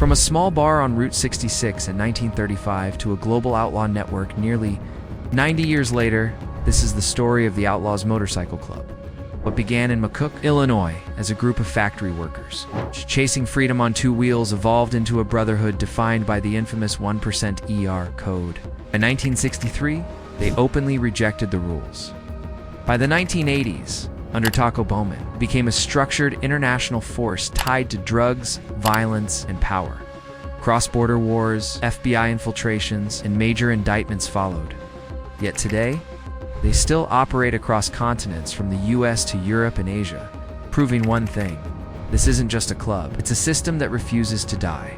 From a small bar on Route 66 in 1935 to a global outlaw network nearly 90 years later, this is the story of the Outlaws Motorcycle Club. What began in McCook, Illinois, as a group of factory workers chasing freedom on two wheels evolved into a brotherhood defined by the infamous 1% ER code. In 1963, they openly rejected the rules. By the 1980s, under Bowman, it became a structured international force tied to drugs, violence, and power. Cross-border wars, FBI infiltrations, and major indictments followed. Yet today, they still operate across continents from the US to Europe and Asia, proving one thing: this isn't just a club, it's a system that refuses to die.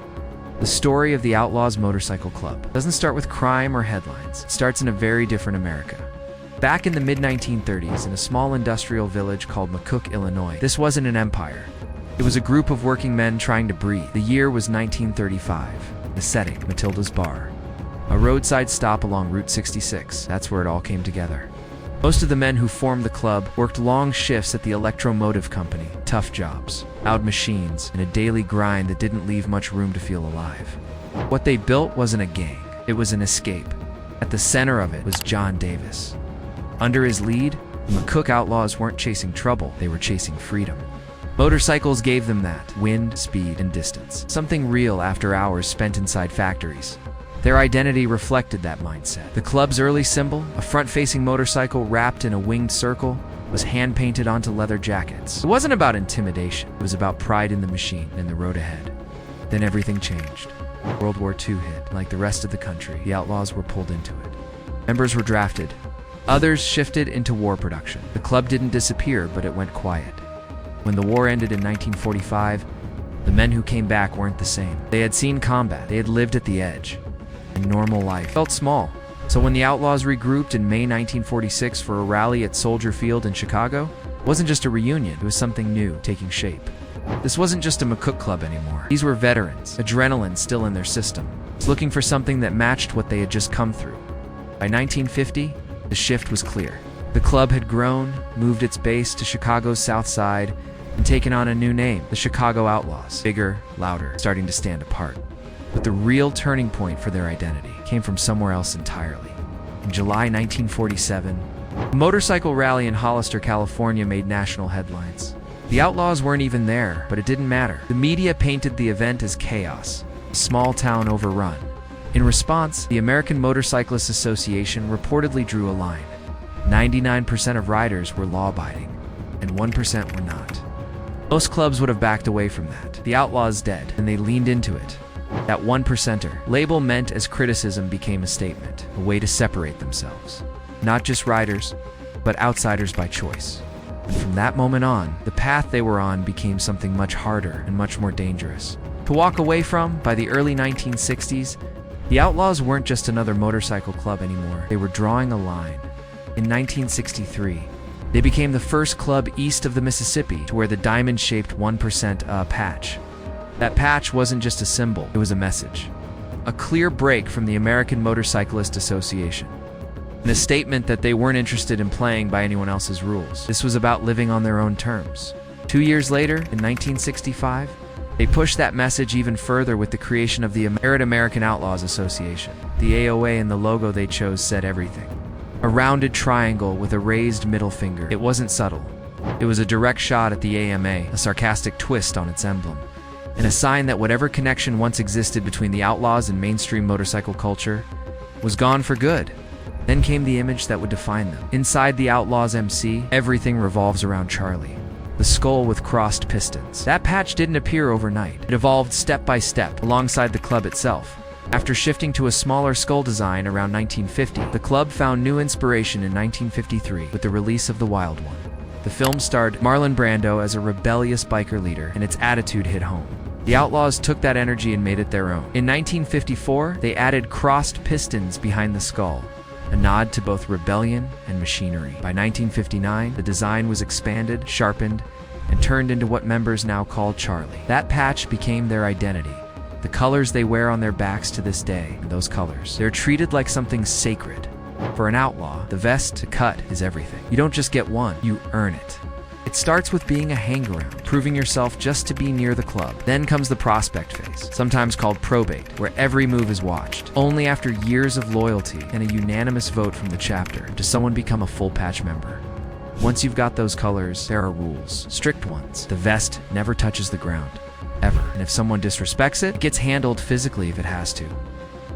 The story of the Outlaws Motorcycle Club doesn't start with crime or headlines. It starts in a very different America. Back in the mid-1930s, in a small industrial village called Makook, Illinois, this wasn't an empire. It was a group of working men trying to breathe. The year was 1935. The setting, Matilda's Bar. A roadside stop along Route 66. That's where it all came together. Most of the men who formed the club worked long shifts at the electromotive company, tough jobs, loud machines, and a daily grind that didn't leave much room to feel alive. What they built wasn't a gang, it was an escape. At the center of it was John Davis. Under his lead, the McCook outlaws weren't chasing trouble, they were chasing freedom. Motorcycles gave them that: wind, speed, and distance. Something real after hours spent inside factories. Their identity reflected that mindset. The club's early symbol, a front-facing motorcycle wrapped in a winged circle, was hand-painted onto leather jackets. It wasn't about intimidation, it was about pride in the machine and the road ahead. Then everything changed. World War II hit. Like the rest of the country, the Outlaws were pulled into it. Members were drafted. Others shifted into war production. The club didn't disappear, but it went quiet. When the war ended in 1945, the men who came back weren't the same. They had seen combat, they had lived at the edge, and normal life felt small. So when the Outlaws regrouped in May 1946 for a rally at Soldier Field in Chicago, it wasn't just a reunion, it was something new taking shape. This wasn't just a McCook club anymore. These were veterans, adrenaline still in their system, looking for something that matched what they had just come through. By 1950, the shift was clear. The club had grown, moved its base to Chicago's South Side, and taken on a new name, the Chicago Outlaws. Bigger, louder, starting to stand apart. But the real turning point for their identity came from somewhere else entirely. In July 1947, a motorcycle rally in Hollister, California made national headlines. The Outlaws weren't even there, but it didn't matter. The media painted the event as chaos, a small town overrun. In response, the American Motorcyclists Association reportedly drew a line. 99% of riders were law-abiding, and 1% were not. Most clubs would have backed away from that. The Outlaws dead, and they leaned into it. That 1%er label meant as criticism became a statement, a way to separate themselves. Not just riders, but outsiders by choice. And from that moment on, the path they were on became something much harder and much more dangerous to walk away from. By the early 1960s, the Outlaws weren't just another motorcycle club anymore. They were drawing a line. In 1963, they became the first club east of the Mississippi to wear the diamond-shaped 1% patch. That patch wasn't just a symbol, it was a message. A clear break from the American Motorcyclist Association. And a statement that they weren't interested in playing by anyone else's rules. This was about living on their own terms. 2 years later, in 1965, they pushed that message even further with the creation of the American Outlaws Association. The AOA and the logo they chose said everything. A rounded triangle with a raised middle finger. It wasn't subtle. It was a direct shot at the AMA, a sarcastic twist on its emblem, and a sign that whatever connection once existed between the Outlaws and mainstream motorcycle culture was gone for good. Then came the image that would define them. Inside the Outlaws MC, everything revolves around Charlie, the skull with crossed pistons. That patch didn't appear overnight. It evolved step by step alongside the club itself. After shifting to a smaller skull design around 1950, the club found new inspiration in 1953 with the release of The Wild One. The film starred Marlon Brando as a rebellious biker leader, and its attitude hit home. The Outlaws took that energy and made it their own. In 1954, they added crossed pistons behind the skull, a nod to both rebellion and machinery. By 1959, the design was expanded, sharpened, and turned into what members now call Charlie. That patch became their identity. The colors they wear on their backs to this day, those colors, they're treated like something sacred. For an outlaw, the vest to cut is everything. You don't just get one, you earn it. It starts with being a hangaround, proving yourself just to be near the club. Then comes the prospect phase, sometimes called probate, where every move is watched. Only after years of loyalty and a unanimous vote from the chapter does someone become a full patch member. Once you've got those colors, there are rules, strict ones. The vest never touches the ground, ever. And if someone disrespects it, it gets handled physically if it has to.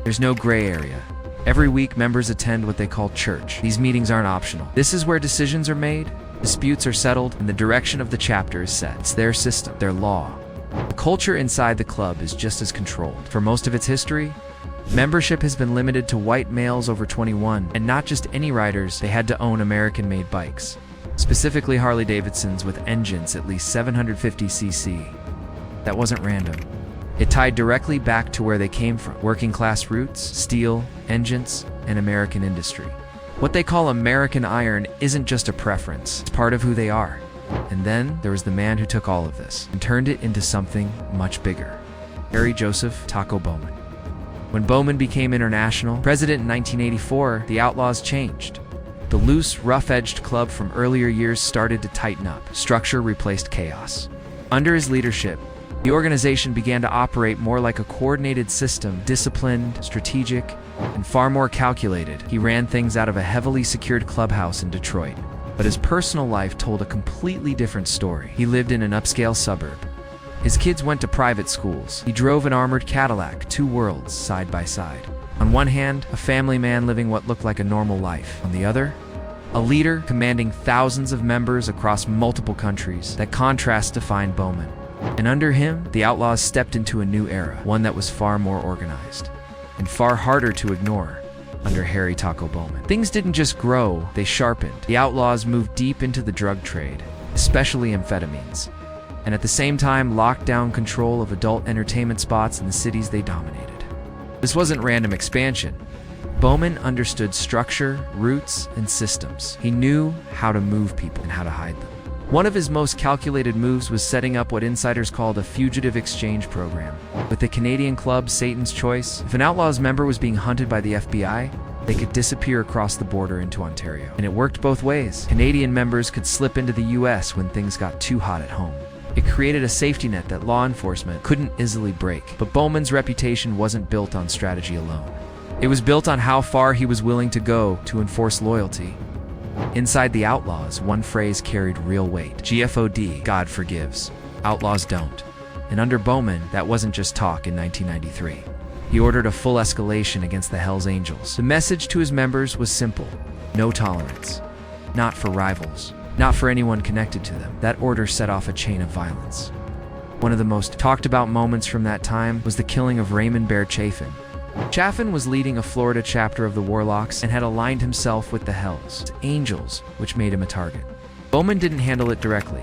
There's no gray area. Every week, members attend what they call church. These meetings aren't optional. This is where decisions are made, disputes are settled, and the direction of the chapter is set. It's their system, their law. The culture inside the club is just as controlled. For most of its history, membership has been limited to white males over 21, and not just any riders, they had to own American-made bikes, specifically Harley-Davidsons with engines at least 750cc. That wasn't random. It tied directly back to where they came from: working-class roots, steel, engines, and American industry. What they call American iron isn't just a preference, it's part of who they are. And then there was the man who took all of this and turned it into something much bigger: Harry Joseph "Taco" Bowman. When Bowman became international president in 1984, the Outlaws changed. The loose, rough-edged club from earlier years started to tighten up. Structure replaced chaos. Under his leadership, the organization began to operate more like a coordinated system, disciplined, strategic, and far more calculated. He ran things out of a heavily secured clubhouse in Detroit, but his personal life told a completely different story. He lived in an upscale suburb. His kids went to private schools. He drove an armored Cadillac, two worlds side by side. On one hand, a family man living what looked like a normal life. On the other, a leader commanding thousands of members across multiple countries. That contrast defined Bowman. And under him, the Outlaws stepped into a new era, one that was far more organized and far harder to ignore. Under Harry "Taco" Bowman, things didn't just grow, they sharpened. The Outlaws moved deep into the drug trade, especially amphetamines, and at the same time locked down control of adult entertainment spots in the cities they dominated. This wasn't random expansion. Bowman understood structure, roots, and systems. He knew how to move people and how to hide them. One of his most calculated moves was setting up what insiders called a fugitive exchange program. With the Canadian club Satan's Choice, if an Outlaws member was being hunted by the FBI, they could disappear across the border into Ontario. And it worked both ways. Canadian members could slip into the US when things got too hot at home. It created a safety net that law enforcement couldn't easily break. But Bowman's reputation wasn't built on strategy alone. It was built on how far he was willing to go to enforce loyalty. Inside the Outlaws, one phrase carried real weight: GFOD, God forgives, Outlaws don't. And under Bowman, that wasn't just talk in 1993. He ordered a full escalation against the Hells Angels. The message to his members was simple: no tolerance. Not for rivals, not for anyone connected to them. That order set off a chain of violence. One of the most talked about moments from that time was the killing of Raymond Bear Chafin. Chaffin was leading a Florida chapter of the Warlocks and had aligned himself with the Hells Angels, which made him a target. Bowman didn't handle it directly.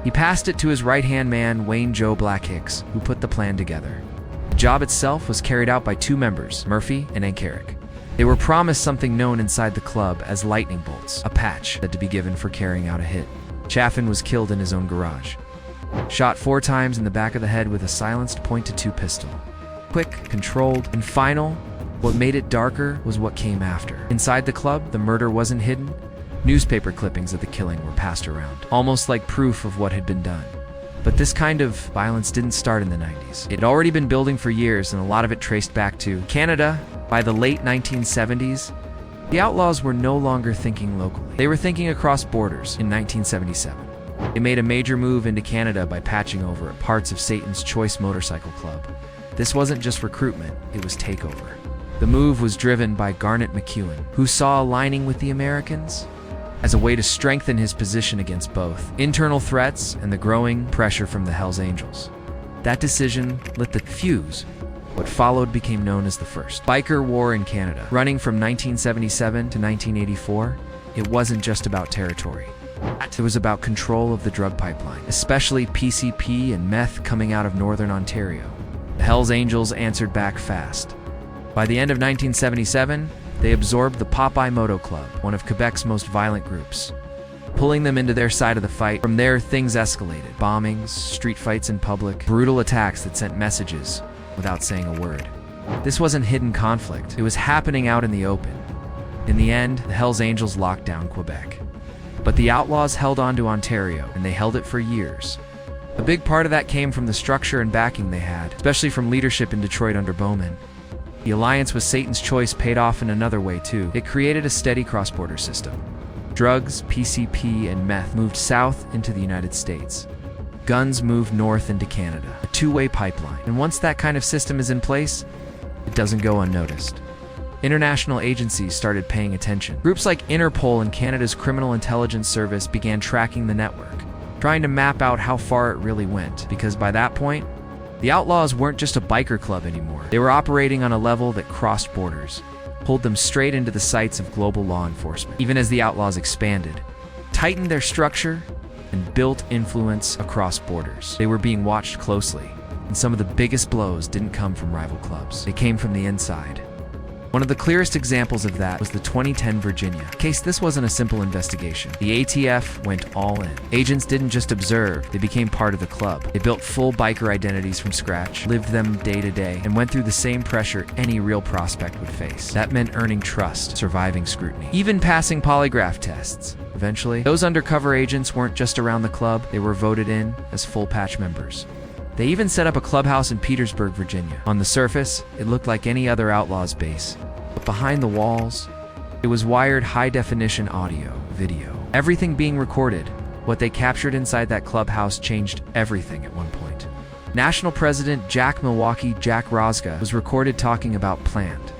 He passed it to his right-hand man, Wayne Joe Black Hicks, who put the plan together. The job itself was carried out by two members, Murphy and Ankeric. They were promised something known inside the club as lightning bolts, a patch that to be given for carrying out a hit. Chaffin was killed in his own garage, shot 4 times in the back of the head with a silenced .22 pistol. Quick, controlled, and final. What made it darker was what came after. Inside the club, the murder wasn't hidden. Newspaper clippings of the killing were passed around, almost like proof of what had been done. But this kind of violence didn't start in the 90s. It had already been building for years, and a lot of it traced back to Canada. By the late 1970s, the Outlaws were no longer thinking locally. They were thinking across borders. In 1977, they made a major move into Canada by patching over parts of Satan's Choice Motorcycle Club. This wasn't just recruitment, it was takeover. The move was driven by Garnet McEwen, who saw aligning with the Americans as a way to strengthen his position against both internal threats and the growing pressure from the Hells Angels. That decision lit the fuse. What followed became known as the First Biker War in Canada. Running from 1977 to 1984, it wasn't just about territory. It was about control of the drug pipeline, especially PCP and meth coming out of northern Ontario. The Hells Angels answered back fast. By the end of 1977, they absorbed the Popeye Moto Club, one of Quebec's most violent groups, pulling them into their side of the fight. From there, things escalated. Bombings, street fights in public, brutal attacks that sent messages without saying a word. This wasn't hidden conflict. It was happening out in the open. In the end, the Hells Angels locked down Quebec. But the Outlaws held on to Ontario, and they held it for years. A big part of that came from the structure and backing they had, especially from leadership in Detroit under Bowman. The alliance with Satan's Choice paid off in another way too. It created a steady cross-border system. Drugs, PCP, and meth moved south into the United States. Guns moved north into Canada, a two-way pipeline. And once that kind of system is in place, it doesn't go unnoticed. International agencies started paying attention. Groups like Interpol and Canada's Criminal Intelligence Service began tracking the network, trying to map out how far it really went, because by that point, the Outlaws weren't just a biker club anymore. They were operating on a level that crossed borders, pulled them straight into the sights of global law enforcement. Even as the Outlaws expanded, tightened their structure, and built influence across borders, they were being watched closely, and some of the biggest blows didn't come from rival clubs. They came from the inside. One of the clearest examples of that was the 2010 Virginia case. This wasn't a simple investigation. The ATF went all in. Agents didn't just observe, they became part of the club. They built full biker identities from scratch, lived them day to day, and went through the same pressure any real prospect would face. That meant earning trust, surviving scrutiny, even passing polygraph tests. Eventually, those undercover agents weren't just around the club, they were voted in as full-patch members. They even set up a clubhouse in Petersburg, Virginia. On the surface, it looked like any other Outlaws base. But behind the walls, it was wired high-definition audio, video. Everything being recorded. What they captured inside that clubhouse changed everything at one point. National President Jack Rosga was recorded talking about planned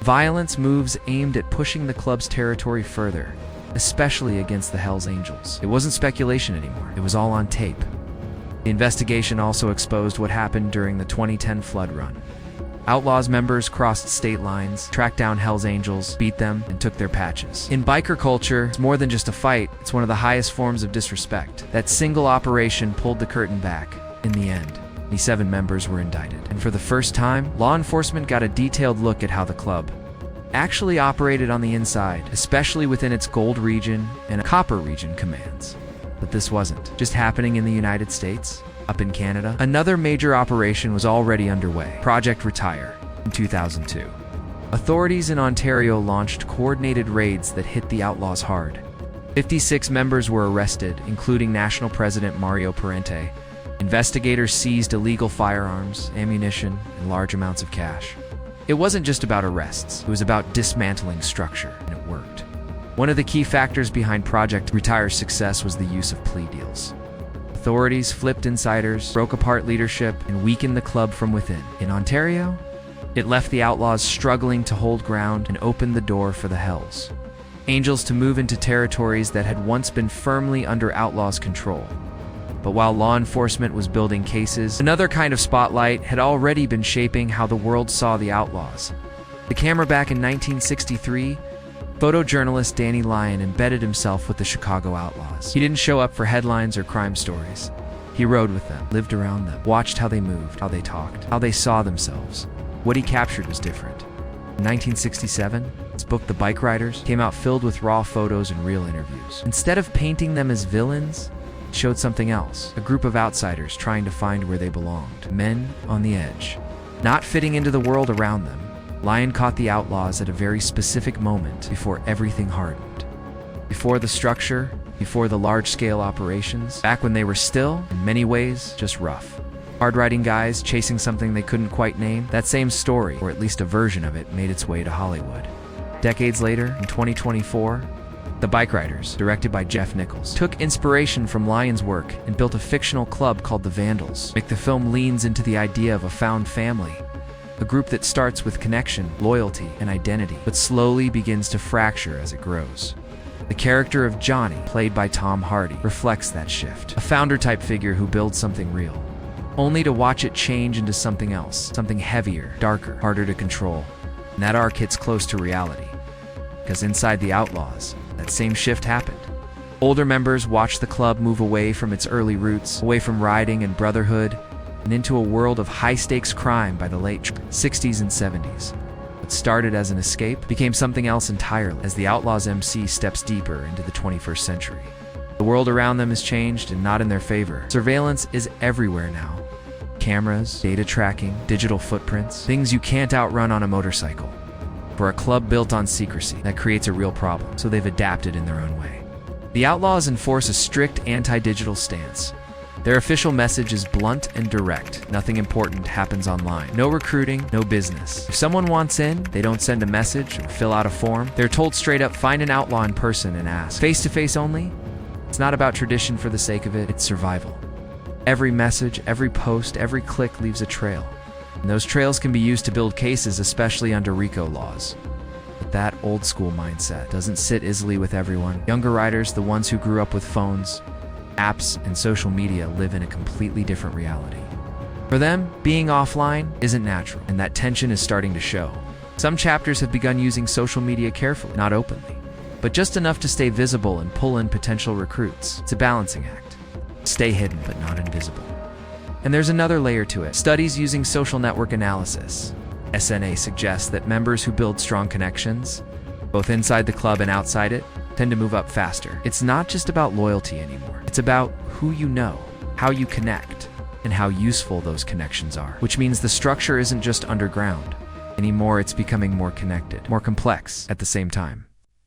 violence moves aimed at pushing the club's territory further, especially against the Hells Angels. It wasn't speculation anymore. It was all on tape. The investigation also exposed what happened during the 2010 flood run. Outlaws members crossed state lines, tracked down Hells Angels, beat them, and took their patches. In biker culture, it's more than just a fight, it's one of the highest forms of disrespect. That single operation pulled the curtain back. In the end, the 7 members were indicted. And for the first time, law enforcement got a detailed look at how the club actually operated on the inside, especially within its Gold Region and Copper Region commands. But this wasn't just happening in the United States. Up in Canada, another major operation was already underway, Project Retire, in 2002. Authorities in Ontario launched coordinated raids that hit the Outlaws hard. 56 members were arrested, including National President Mario Parente. Investigators seized illegal firearms, ammunition, and large amounts of cash. It wasn't just about arrests, it was about dismantling structure, and it worked. One of the key factors behind Project Retire's success was the use of plea deals. Authorities flipped insiders, broke apart leadership, and weakened the club from within. In Ontario, it left the Outlaws struggling to hold ground and opened the door for the Hells Angels to move into territories that had once been firmly under Outlaws' control. But while law enforcement was building cases, another kind of spotlight had already been shaping how the world saw the Outlaws. The camera back in 1963, photojournalist Danny Lyon embedded himself with the Chicago Outlaws. He didn't show up for headlines or crime stories. He rode with them, lived around them, watched how they moved, how they talked, how they saw themselves. What he captured was different. In 1967, his book The Bike Riders came out filled with raw photos and real interviews. Instead of painting them as villains, it showed something else, a group of outsiders trying to find where they belonged, men on the edge, not fitting into the world around them. Lyon caught the Outlaws at a very specific moment before everything hardened. Before the structure, before the large-scale operations, back when they were still, in many ways, just rough. Hard-riding guys chasing something they couldn't quite name. That same story, or at least a version of it, made its way to Hollywood. Decades later, in 2024, The Bike Riders, directed by Jeff Nichols, took inspiration from Lyon's work and built a fictional club called the Vandals. The film leans into the idea of a found family, a group that starts with connection, loyalty, and identity, but slowly begins to fracture as it grows. The character of Johnny, played by Tom Hardy, reflects that shift. A founder-type figure who builds something real, only to watch it change into something else, something heavier, darker, harder to control. And that arc hits close to reality, because inside the Outlaws, that same shift happened. Older members watched the club move away from its early roots, away from riding and brotherhood, and into a world of high-stakes crime by the late 60s and 70s. What started as an escape became something else entirely as the Outlaws MC steps deeper into the 21st century. The world around them has changed, and not in their favor. Surveillance is everywhere now. Cameras, data tracking, digital footprints, things you can't outrun on a motorcycle. For a club built on secrecy, that creates a real problem, so they've adapted in their own way. The Outlaws enforce a strict anti-digital stance. Their official message is blunt and direct. Nothing important happens online. No recruiting, no business. If someone wants in, they don't send a message or fill out a form. They're told straight up, find an outlaw in person and ask. Face-to-face only? It's not about tradition for the sake of it, it's survival. Every message, every post, every click leaves a trail. And those trails can be used to build cases, especially under RICO laws. But that old-school mindset doesn't sit easily with everyone. Younger riders, the ones who grew up with phones, apps, and social media, live in a completely different reality. For them, being offline isn't natural, and that tension is starting to show. Some chapters have begun using social media carefully, not openly, but just enough to stay visible and pull in potential recruits. It's a balancing act. Stay hidden, but not invisible. And there's another layer to it. Studies using social network analysis, SNA, suggests that members who build strong connections, both inside the club and outside it, tend to move up faster. It's not just about loyalty anymore. It's about who you know, how you connect, and how useful those connections are. Which means the structure isn't just underground. Anymore, it's becoming more connected, more complex at the same time.